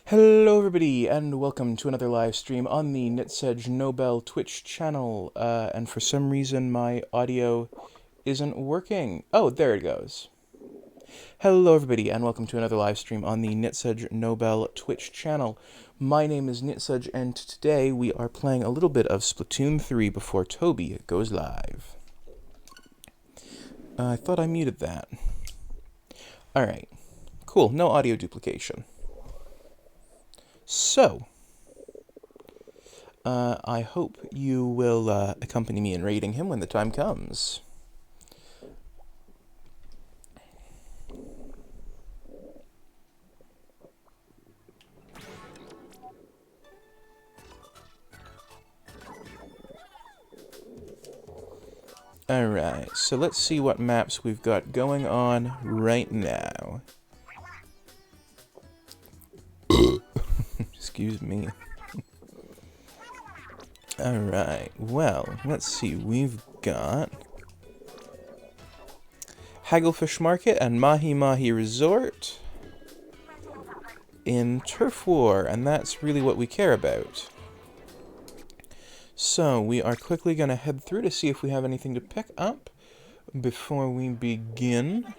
Hello everybody, and welcome to another live stream on the Nitsedge Nobel Twitch channel. And for some reason my audio isn't working. Oh, there it goes. Hello everybody, and welcome to another live stream on the Nitsedge Nobel Twitch channel. My name is Nitsedge, and today we are playing a little bit of Splatoon 3 before Toby goes live. I thought I muted that. Alright, cool, no audio duplication. So, I hope you will accompany me in raiding him when the time comes. Alright, so let's see what maps we've got going on right now. Excuse me. Alright, well, let's see, we've got Hagglefish Market and Mahi Mahi Resort in Turf War, and that's really what we care about. So, we are quickly going to head through to see if we have anything to pick up before we begin.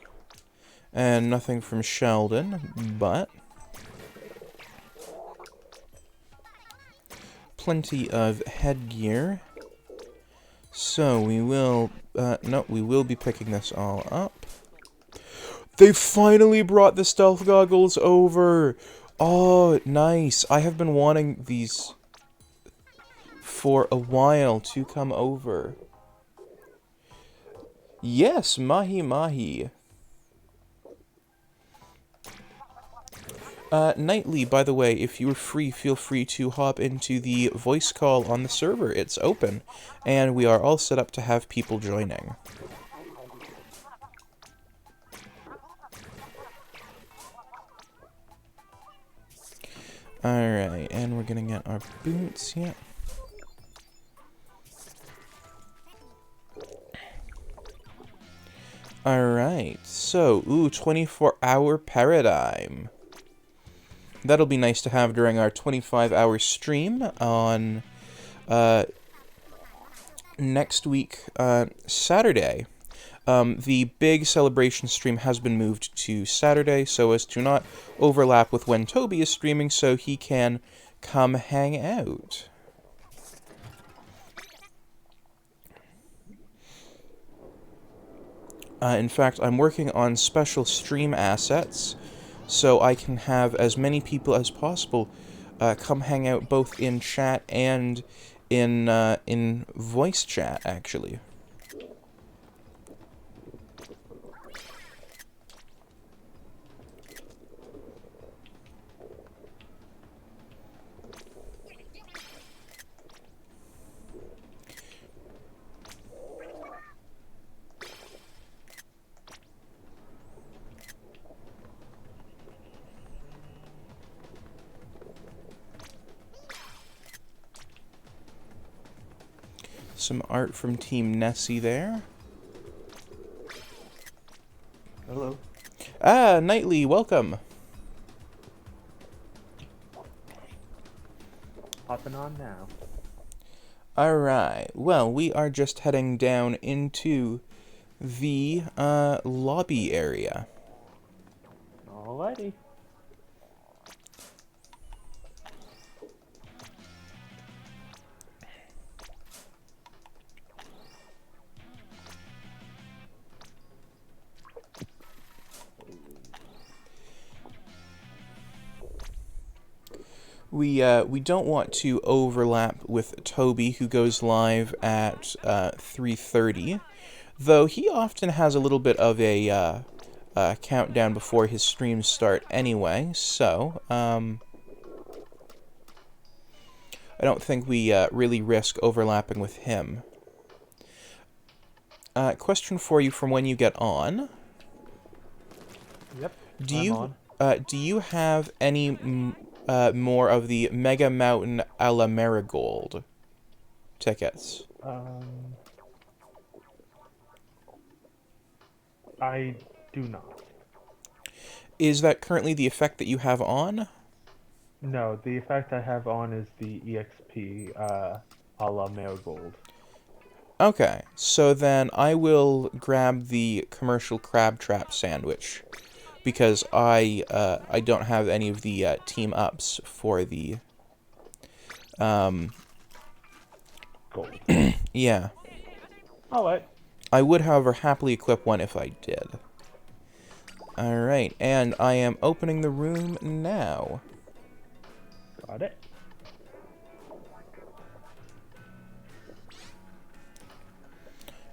And nothing from Sheldon, but plenty of headgear. So, we will, we will be picking this all up. They finally brought the stealth goggles over! Oh, nice. I have been wanting these for a while to come over. Yes, Mahi Mahi. Nightly, by the way, if you're free, feel free to hop into the voice call on the server. It's open, and we are all set up to have people joining. Alright, and we're gonna get our boots, yeah. Alright, so, 24-hour paradigm. That'll be nice to have during our 25-hour stream on next week, Saturday. The big celebration stream has been moved to Saturday so as to not overlap with when Toby is streaming, so he can come hang out. In fact, I'm working on special stream assets, so I can have as many people as possible come hang out both in chat and in voice chat, actually. Some art from Team Nessie there. Hello. Ah, Nightly, welcome. Hopping on now. Alright, well, we are just heading down into the lobby area. Alrighty. We don't want to overlap with Toby, who goes live at 3:30, though he often has a little bit of a countdown before his streams start anyway, so I don't think we really risk overlapping with him. Question for you from when you get on. Yep. Do I'm you on. do you have any more of the Mega Mountain a la Marigold tickets? I do not. Is that currently the effect that you have on? No, the effect I have on is the EXP, a la Marigold. Okay, so then I will grab the commercial crab trap sandwich because I don't have any of the team ups for the Gold. yeah. Alright, I would, however, happily equip one if I did. Alright, and I am opening the room now. got it.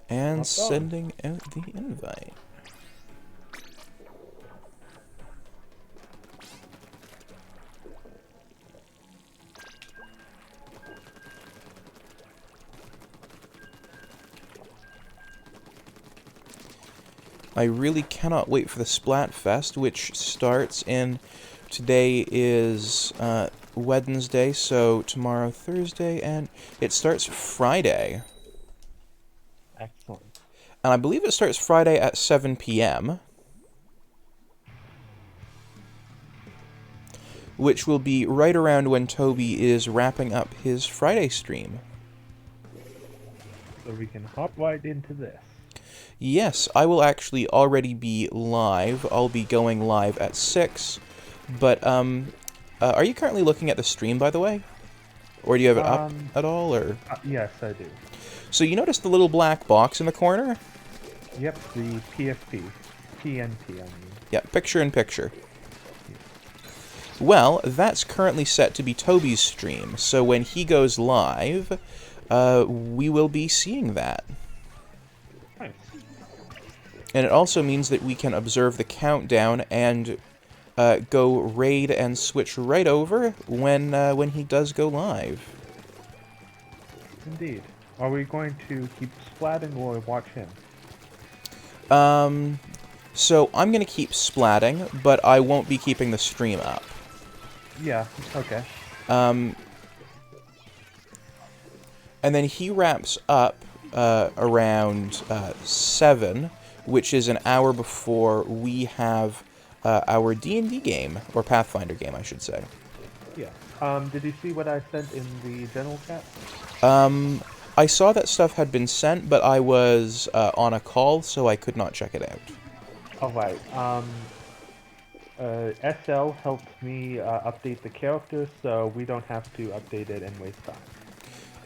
And Hop on. sending out the invite. I really cannot wait for the Splatfest, which starts in... Today is Wednesday, so tomorrow Thursday, and it starts Friday. Excellent. And I believe it starts Friday at 7 p.m., which will be right around when Toby is wrapping up his Friday stream. So we can hop right into this. Yes, I will actually already be live. I'll be going live at 6. But, are you currently looking at the stream, by the way? Or do you have it up at all, or...? Yes, I do. So you notice the little black box in the corner? Yep, the PFP. PNP, I mean. Yeah, picture-in-picture. Well, that's currently set to be Toby's stream, so when he goes live, we will be seeing that. Nice. And it also means that we can observe the countdown and go raid and switch right over when he does go live. Indeed. Are we going to keep splatting or watch him? So I'm going to keep splatting, but I won't be keeping the stream up. Yeah, okay. And then he wraps up around 7, which is an hour before we have our D&D game, or Pathfinder game, I should say. Yeah. Did you see what I sent in the general chat? I saw that stuff had been sent, but I was on a call, so I could not check it out. Alright, SL helped me update the character, so we don't have to update it and waste time.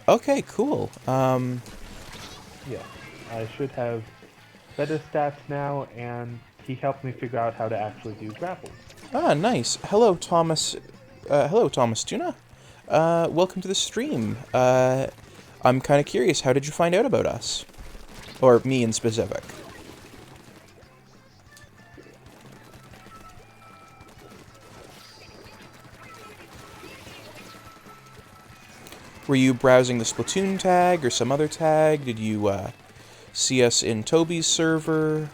Okay, cool. Yeah, I should have better stats now, and he helped me figure out how to actually do grapples. Ah, nice. Hello, Thomas. Hello, Thomas Tuna. Welcome to the stream. I'm kind of curious, how did you find out about us? Or me in specific? Were you browsing the Splatoon tag or some other tag? Did you see us in Toby's server?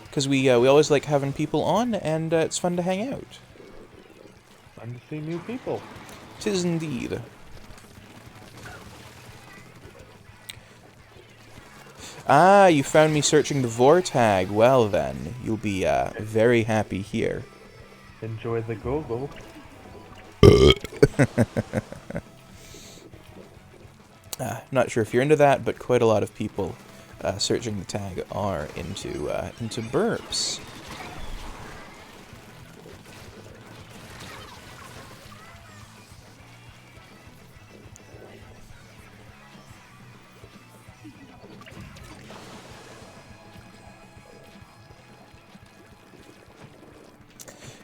Because we always like having people on, and it's fun to hang out. Fun to see new people. 'Tis indeed. Ah, you found me searching the Vor tag. Well then, you'll be very happy here. Enjoy the Google. Not sure if you're into that, but quite a lot of people searching the tag are into burps.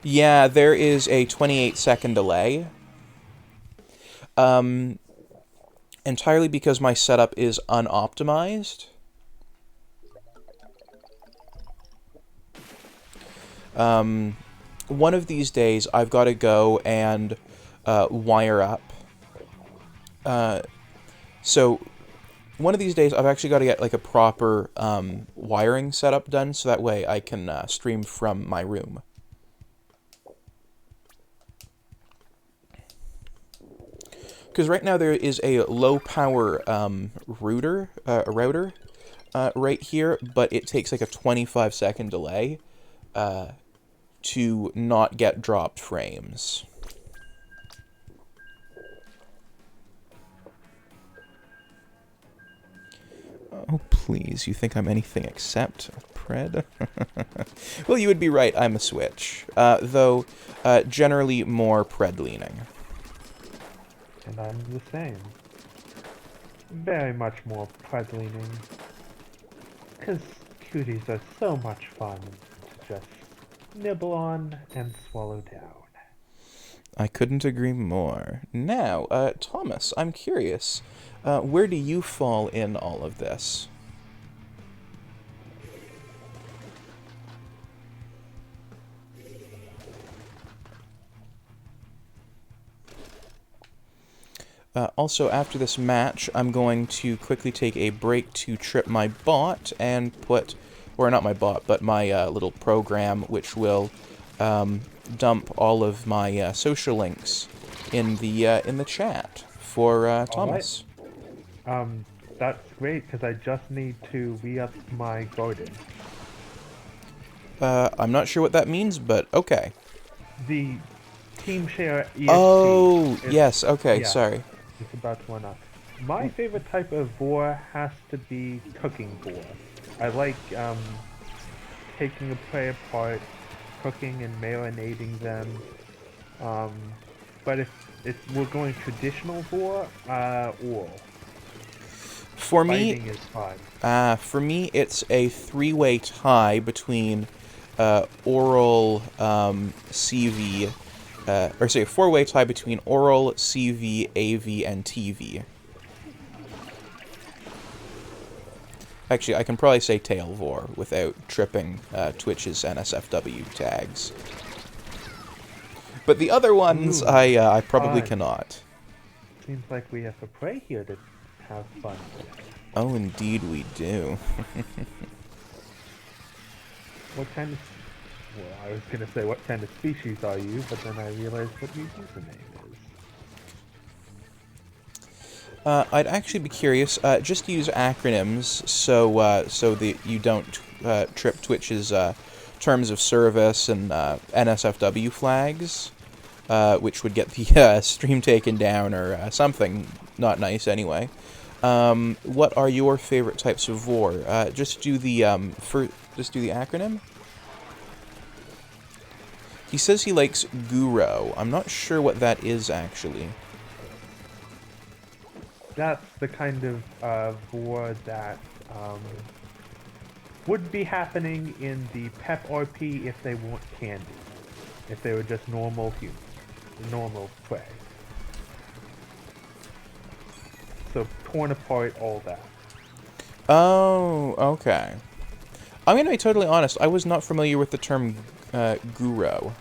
Yeah, there is a 28-second delay. Entirely because my setup is unoptimized. One of these days, I've got to go and wire up. So, one of these days, I've actually got to get like a proper wiring setup done, so that way I can stream from my room. Because right now there is a low power router right here, but it takes like a 25-second delay to not get dropped frames. Oh, please, you think I'm anything except a pred? Well, you would be right, I'm a switch. Though, generally more pred-leaning. And I'm the same. Very much more pred-leaning. Because cuties are so much fun to just nibble on and swallow down. I couldn't agree more. Now, Thomas, I'm curious. Where do you fall in all of this? Also, after this match, I'm going to quickly take a break to trip my bot and put, or not my bot, but my little program, which will dump all of my social links in the chat for Alright. Thomas. That's great, because I just need to re-up my garden. I'm not sure what that means, but okay. The team share EXP. Oh, is- yes, okay, yeah, sorry. it's about to run up. My favorite type of vor has to be cooking vor. I like taking a prey apart, cooking and marinating them. But if we're going traditional vor, oral. For Fighting me, is fine. for me, it's a three-way tie between oral, CV, or say a four-way tie between oral, CV, AV, and TV. Actually, I can probably say Tailvor without tripping Twitch's NSFW tags. But the other ones, Ooh, I probably fun. cannot. Seems like we have a prey here to have fun with. Oh, indeed we do. What kind of... Well, I was gonna say what kind of species are you, but then I realized what your username is. I'd actually be curious. Just use acronyms so that you don't trip Twitch's terms of service and NSFW flags, which would get the stream taken down or something not nice anyway. What are your favorite types of vor? Just do the just do the acronym. He says he likes Guro. I'm not sure what that is actually. That's the kind of vor that would be happening in the Pep RP if they weren't candy. If they were just normal humans. Normal prey. So torn apart, all that. Oh, okay. I'm gonna be totally honest. I was not familiar with the term Guro.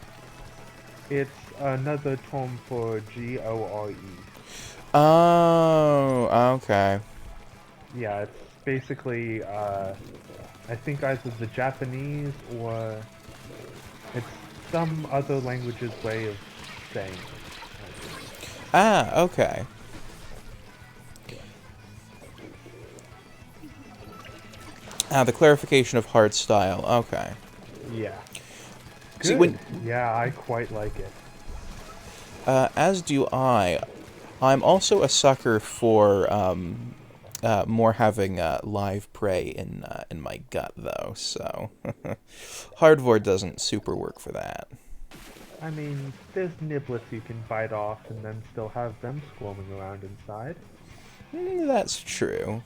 It's another term for GORE. Oh, okay. Yeah, it's basically, I think either the Japanese or it's some other language's way of saying it. Ah, okay. Ah, the clarification of hard style. Okay. Yeah. See, Good. Yeah, I quite like it. as do I. I'm also a sucker for more having live prey in my gut, though. So hardvor doesn't super work for that. I mean, there's niblets you can bite off and then still have them squirming around inside. That's true.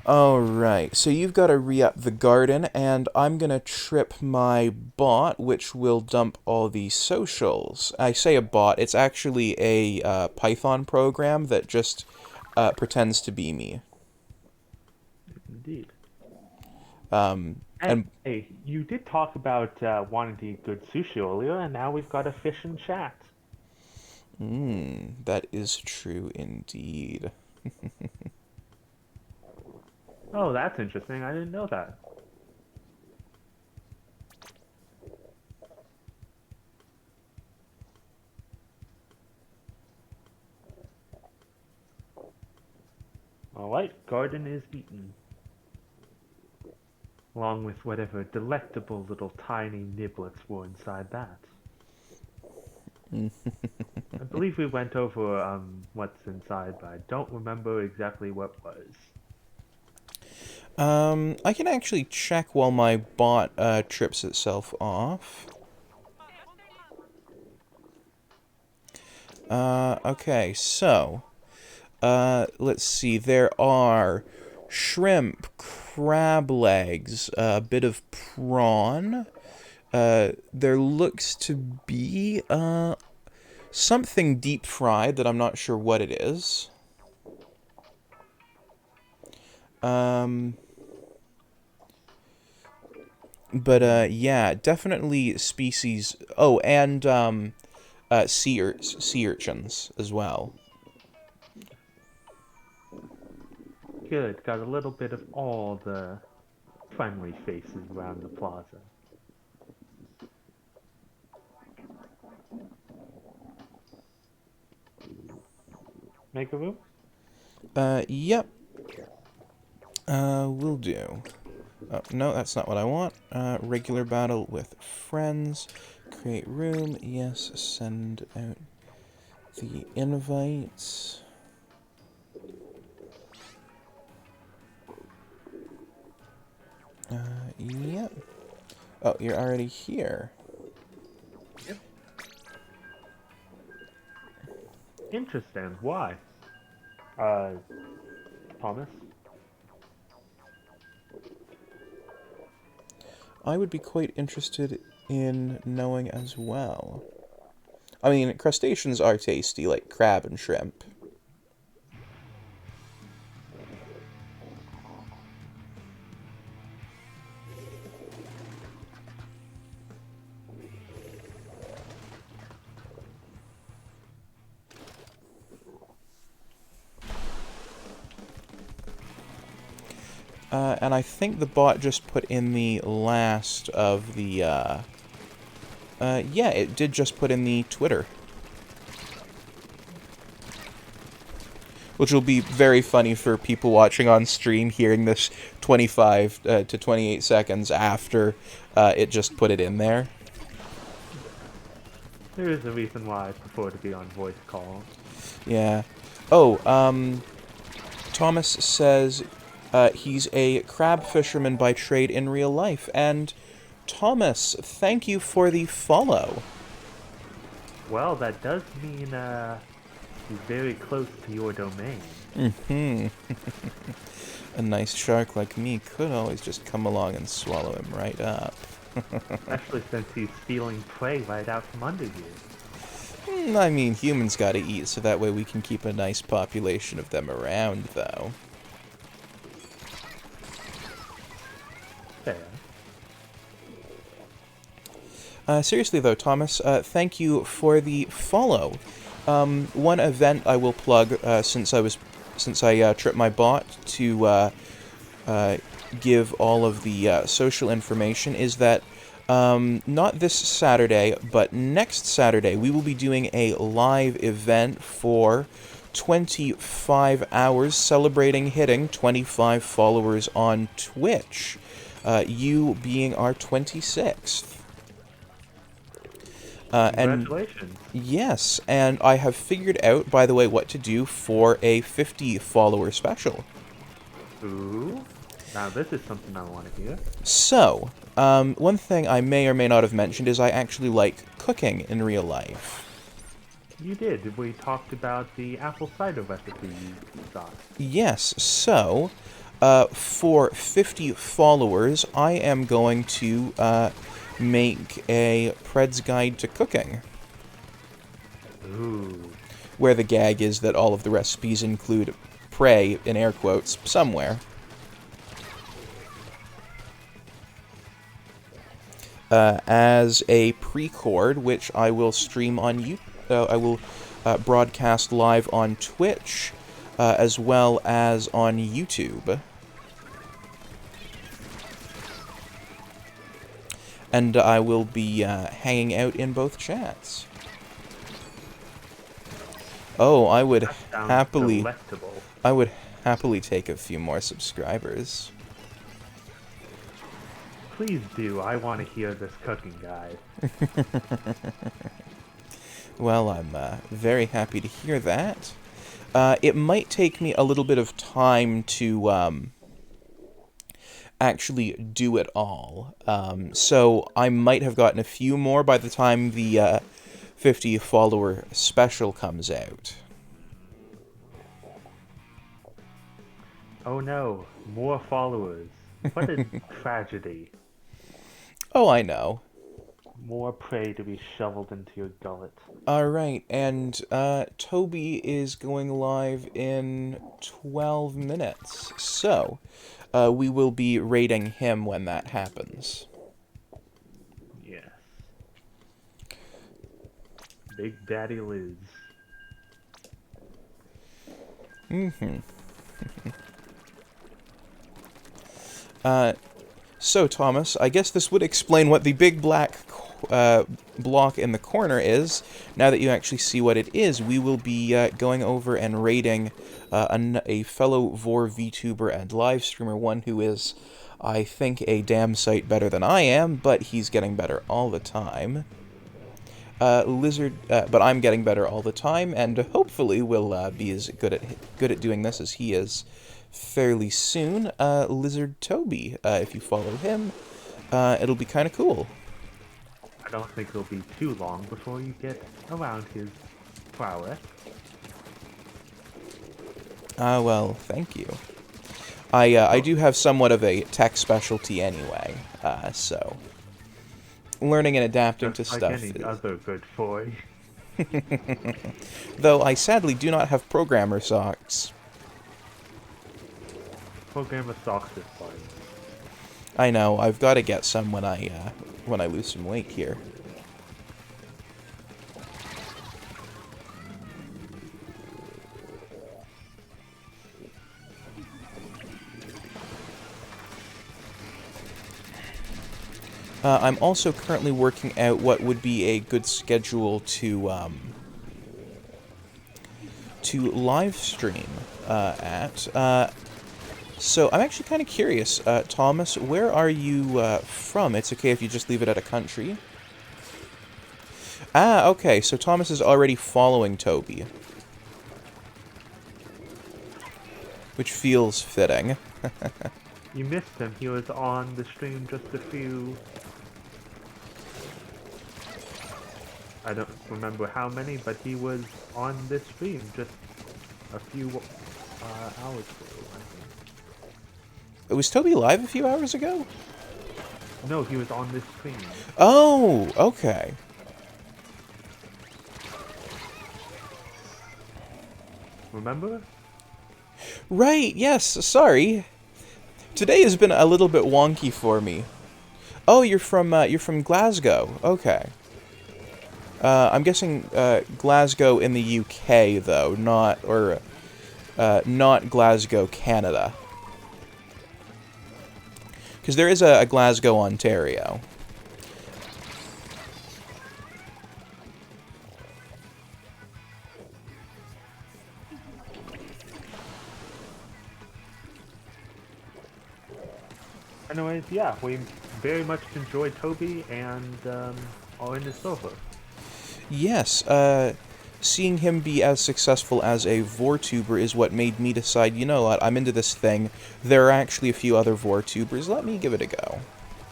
Alright, so you've got to re-up the garden, and I'm gonna trip my bot, which will dump all the socials. I say a bot, it's actually a Python program that just pretends to be me. Indeed. And Hey, you did talk about wanting to eat good sushi earlier, and now we've got a fish in chat. that is true indeed. Oh, that's interesting. I didn't know that. Alright, garden is eaten. Along with whatever delectable little tiny niblets were inside that. I believe we went over what's inside, but I don't remember exactly what was. I can actually check while my bot trips itself off. Okay, so let's see. There are shrimp, crab legs, a bit of prawn. There looks to be something deep fried that I'm not sure what it is. But yeah, definitely species. Oh, and sea urchins as well. Good, got a little bit of all the friendly faces around the plaza. Make a room? Yep. Will do. Oh, no, that's not what I want. Regular battle with friends. Create room. Yes, send out the invites. Yep. Oh, you're already here. Yep. Interesting. Why? Thomas? I would be quite interested in knowing as well. I mean, crustaceans are tasty, like crab and shrimp. And I think the bot just put in the last of the, yeah, it did just put in the Twitter. Which will be very funny for people watching on stream, hearing this 25 to 28 seconds after it just put it in there. There is a reason why I prefer to be on voice call. Yeah. Oh, Thomas says he's a crab fisherman by trade in real life. And Thomas, thank you for the follow. Well, that does mean, he's very close to your domain. Mm-hmm. A nice shark like me could always just come along and swallow him right up. Especially since he's stealing prey right out from under you. I mean, humans gotta eat, so that way we can keep a nice population of them around, though. Fair. Seriously, though, Thomas, thank you for the follow. One event I will plug, since I tripped my bot to give all of the social information, is that not this Saturday, but next Saturday, we will be doing a live event for 25 hours celebrating hitting 25 followers on Twitch. You being our 26th. Congratulations. Yes, and I have figured out, by the way, what to do for a 50-follower special. Ooh. Now this is something I want to hear. So, one thing I may or may not have mentioned is I actually like cooking in real life. You did. We talked about the apple cider recipe you got. Yes, so, for 50 followers, I am going to make a Pred's Guide to Cooking. Ooh. Where the gag is that all of the recipes include prey, in air quotes, somewhere. As a pre-cord, which I will stream on YouTube. I will broadcast live on Twitch, as well as on YouTube. And I will be hanging out in both chats. Oh, I would Sounds happily... delectable. I would happily take a few more subscribers. Please do. I want to hear this cooking guide. Well, I'm very happy to hear that. It might take me a little bit of time to actually do it all. So I might have gotten a few more by the time the 50 follower special comes out. Oh no, more followers. What a tragedy. Oh, I know. More prey to be shoveled into your gullet. Alright, and Toby is going live in 12 minutes. So, we will be rating him when that happens. Yes. Big Daddy Liz. Mm-hmm. So, Thomas, I guess this would explain what the big black block in the corner is. Now that you actually see what it is, we will be going over and rating a fellow Vor VTuber and live streamer, one who is, I think, a damn sight better than I am, but he's getting better all the time. But I'm getting better all the time, and hopefully will be as good at doing this as he is fairly soon. Lizard Toby, if you follow him, it'll be kind of cool. I don't think it'll be too long before you get around his prowess. Well, thank you. I do have somewhat of a tech specialty anyway, so learning and adapting Just to like stuff any is... other good boy. Though I sadly do not have programmer socks. Programmer socks is fun. I know, I've got to get some when I lose some weight here. I'm also currently working out what would be a good schedule to live stream at. So I'm actually kind of curious, Thomas, where are you from? It's okay if you just leave it at a country. Ah, okay, so Thomas is already following Toby. Which feels fitting. You missed him. He was on the stream just a few... I don't remember how many, but he was on this stream just a few hours ago, I think. Was Toby live a few hours ago? No, he was on this stream. Oh, okay. Remember? Right, yes, sorry. Today has been a little bit wonky for me. Oh, you're from Glasgow. Okay. I'm guessing Glasgow in the UK though, not Glasgow, Canada. Because there is a Glasgow, Ontario. Anyways, yeah, we very much enjoyed Toby and are in the server. Yes, seeing him be as successful as a VorTuber is what made me decide, you know what, I'm into this thing. There are actually a few other VorTubers, let me give it a go.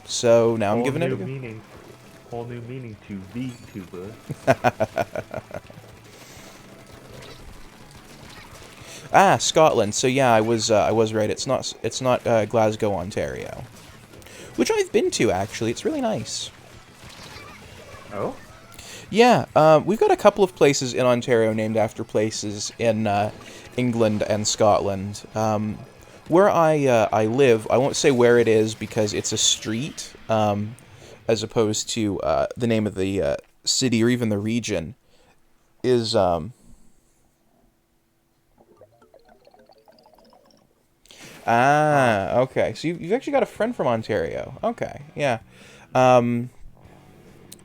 So now I'm giving it a go. Whole new meaning to VTuber. Ah, Scotland. So yeah, I was right. It's not Glasgow, Ontario, which I've been to actually. It's really nice. Oh? Yeah, we've got a couple of places in Ontario named after places in England and Scotland. Where I live, I won't say where it is because it's a street, as opposed to the name of the city or even the region, is... Ah, okay. So you've actually got a friend from Ontario. Okay, yeah.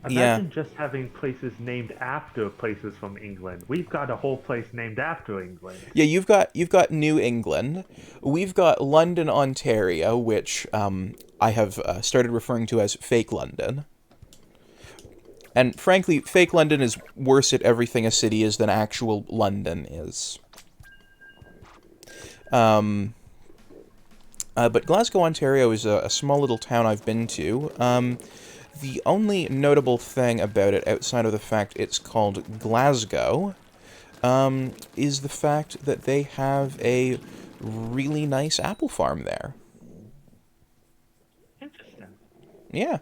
Yeah. Imagine just having places named after places from England. We've got a whole place named after England. Yeah, you've got New England. We've got London, Ontario, which I have started referring to as fake London. And frankly, fake London is worse at everything a city is than actual London is. Um, but Glasgow, Ontario is a small little town I've been to. The only notable thing about it, outside of the fact it's called Glasgow, is the fact that they have a really nice apple farm there. Interesting. Yeah.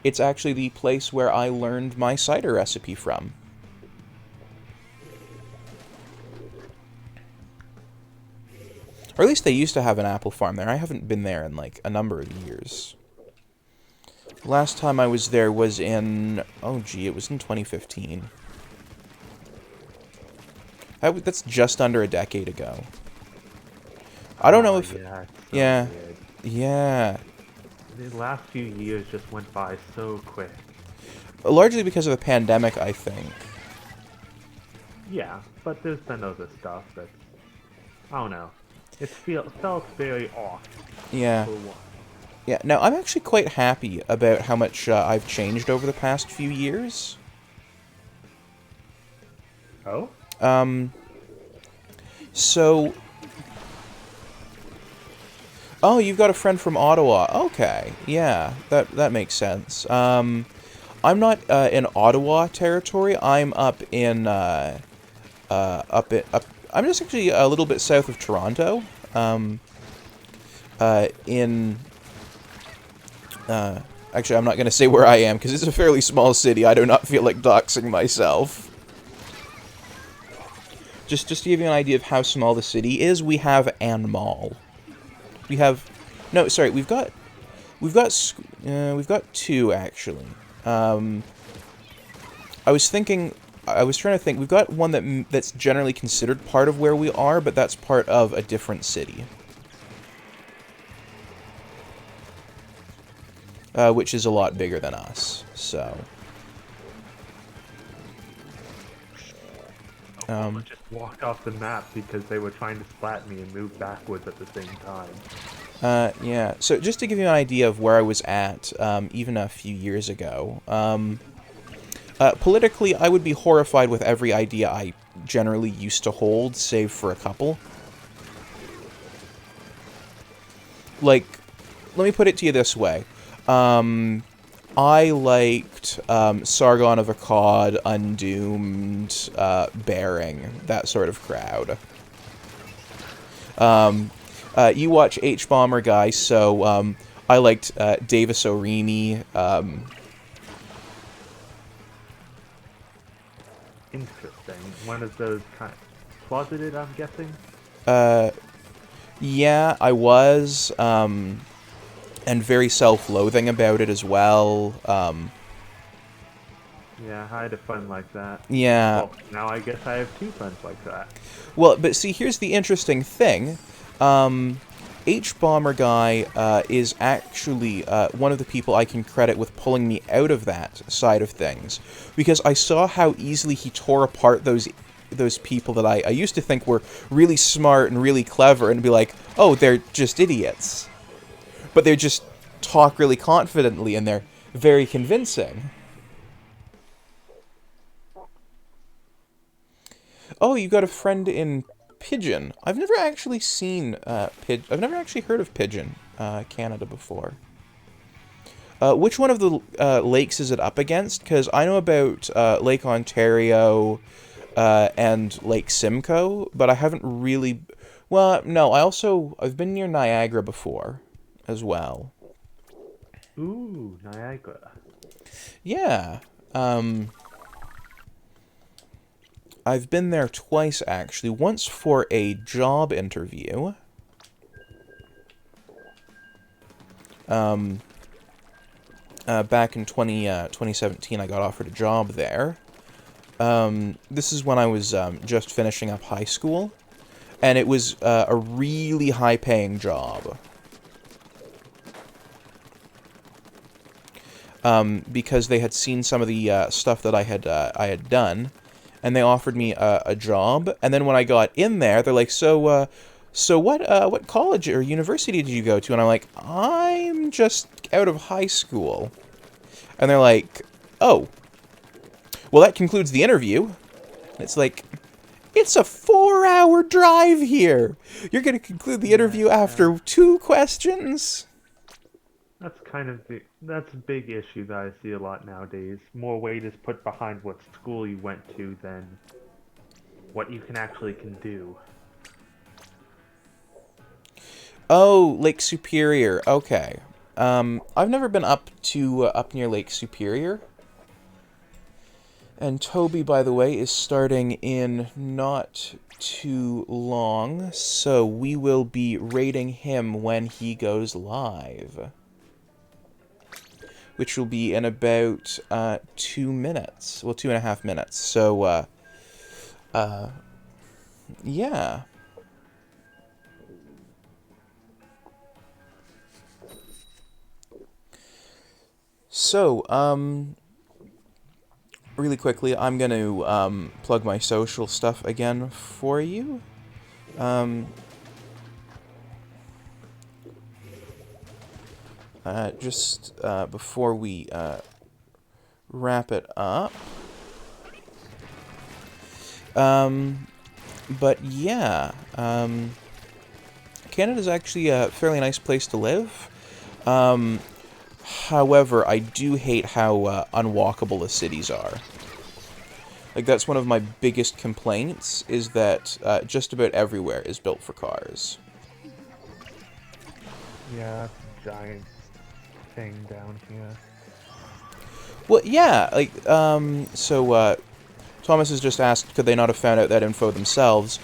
It's actually the place where I learned my cider recipe from. Or at least they used to have an apple farm there. I haven't been there in, like, a number of years. Last time I was there was in... Oh, gee, it was in 2015. That's just under a decade ago. I don't know Oh if... yeah, it's so Yeah. weird. Yeah. The last few years just went by so quick. Largely because of the pandemic, I think. Yeah, but there's been other stuff that I don't know. Felt very off Yeah. for one. Yeah. Now, I'm actually quite happy about how much I've changed over the past few years. Oh? Um... So... Oh, you've got a friend from Ottawa. Okay, yeah, that makes sense. I'm not in Ottawa territory. I'm up in I'm just actually a little bit south of Toronto. In actually, I'm not going to say where I am because it's a fairly small city. I do not feel like doxing myself. Just to give you an idea of how small the city is, we have an mall. We have, no, sorry, we've got two actually. I was trying to think. We've got one that's generally considered part of where we are, but that's part of a different city, which is a lot bigger than us. So, Oklahoma just walked off the map because they were trying to splat me and move backwards at the same time. yeah. So just to give you an idea of where I was at, even a few years ago, politically, I would be horrified with every idea I generally used to hold, save for a couple. Like, let me put it to you this way. I liked Sargon of Akkad, Undoomed, Bearing, that sort of crowd. You watch H-Bomber Guy, so I liked Davis O'Reilly. Interesting. One of those kind closeted, I'm guessing? Yeah, I was, and very self-loathing about it as well. Yeah, I had a friend like that. Yeah. Well, now I guess I have two friends like that. Well, but see, here's the interesting thing. H-Bomber Guy is actually one of the people I can credit with pulling me out of that side of things, because I saw how easily he tore apart those people that I used to think were really smart and really clever, and be like, oh, they're just idiots. But they just talk really confidently, and they're very convincing. Oh, you got a friend in Pigeon. I've never actually seen I've never actually heard of Pigeon, Canada before. Which one of the lakes is it up against? Because I know about Lake Ontario and Lake Simcoe, but I haven't really... Well, no, I've been near Niagara before, as well. Ooh, Niagara. Yeah, I've been there twice, actually. Once for a job interview. Back in 2017, I got offered a job there. This is when I was just finishing up high school. And it was a really high-paying job. because they had seen some of the stuff that I had done, and they offered me a job. And then when I got in there, they're like, so what college or university did you go to? And I'm like, I'm just out of high school. And they're like, oh, well, that concludes the interview. And it's like, it's a 4-hour drive here. You're going to conclude the interview after 2 questions? That's a big issue that I see a lot nowadays. More weight is put behind what school you went to than what you can do. Oh, Lake Superior. Okay. I've never been up near Lake Superior. And Toby, by the way, is starting in not too long, so we will be rating him when he goes live, which will be in about 2 minutes. Well, 2.5 minutes. So, yeah. So, really quickly, I'm going to plug my social stuff again for you. Just before we wrap it up. But yeah, Canada's actually a fairly nice place to live. However, I do hate how unwalkable the cities are. Like, that's one of my biggest complaints, is that just about everywhere is built for cars. Yeah, that's a giant thing down here. Well, yeah, like, so, Thomas has just asked, could they not have found out that info themselves?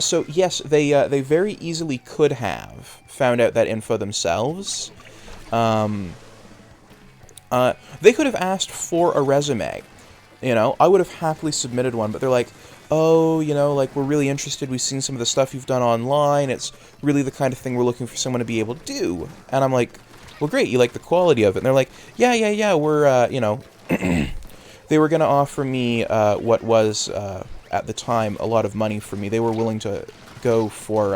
So, yes, they very easily could have found out that info themselves. They could have asked for a resume. You know, I would have happily submitted one, but they're like, oh, you know, like, we're really interested, we've seen some of the stuff you've done online, it's really the kind of thing we're looking for someone to be able to do. And I'm like, well, great, you like the quality of it. And they're like, yeah, we're, you know, they were going to offer me what was, at the time, a lot of money for me. They were willing to go for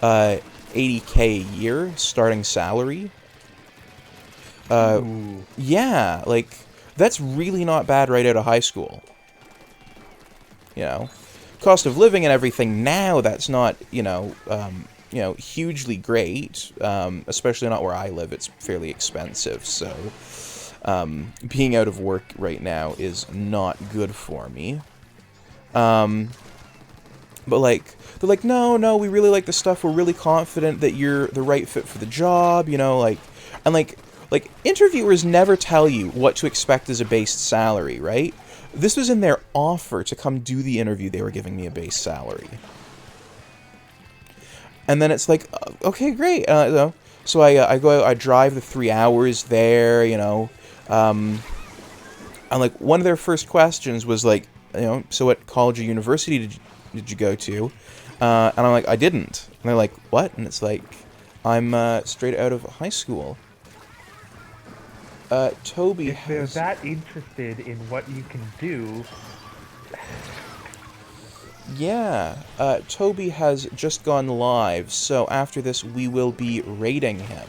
80K a year starting salary. Yeah, like, that's really not bad right out of high school. You know, cost of living and everything now, that's not, you know, hugely great. Especially not where I live. It's fairly expensive. So, being out of work right now is not good for me. But like, they're like, no, we really like the stuff. We're really confident that you're the right fit for the job. You know, like, and like interviewers never tell you what to expect as a base salary, right? This was in their offer to come do the interview. They were giving me a base salary. And then it's like, okay, great. So I go out, I drive the 3 hours there, you know. And like, one of their first questions was like, you know, so what college or university did you go to? And I'm like, I didn't. And they're like, what? And it's like, I'm straight out of high school. Toby If they're that interested in what you can do... Yeah, Toby has just gone live, so after this we will be rating him.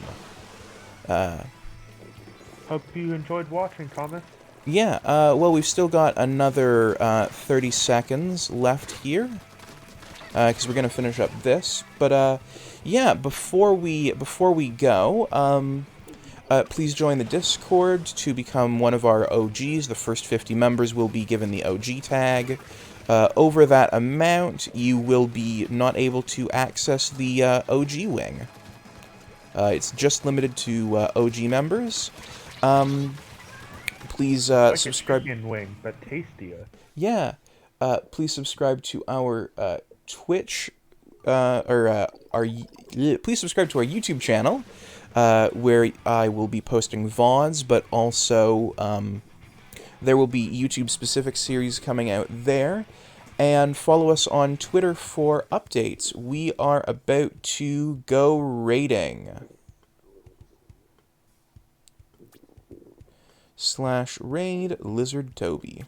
Hope you enjoyed watching, Thomas. Yeah, well, we've still got another 30 seconds left here, because we're gonna finish up this. But yeah, before we go, please join the Discord to become one of our OGs. The first 50 members will be given the OG tag. Over that amount, you will be not able to access the OG wing. It's just limited to OG members. Please like subscribe. A chicken wing, but tastier. Yeah. Please subscribe to our Twitch, please subscribe to our YouTube channel, where I will be posting VODs, but also there will be YouTube-specific series coming out there. And follow us on Twitter for updates. We are about to go raiding. /raid Lizard Toby.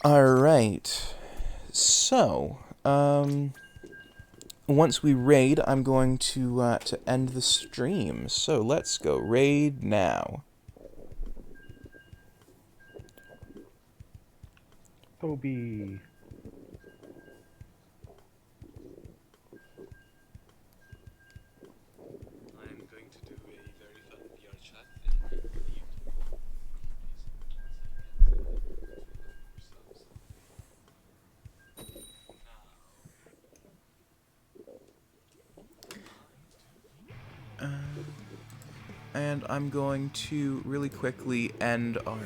Alright. So, once we raid, I'm going to end the stream. So let's go raid now. Toby. I'm going to do a very fun VR chat in the and I'm going to really quickly end our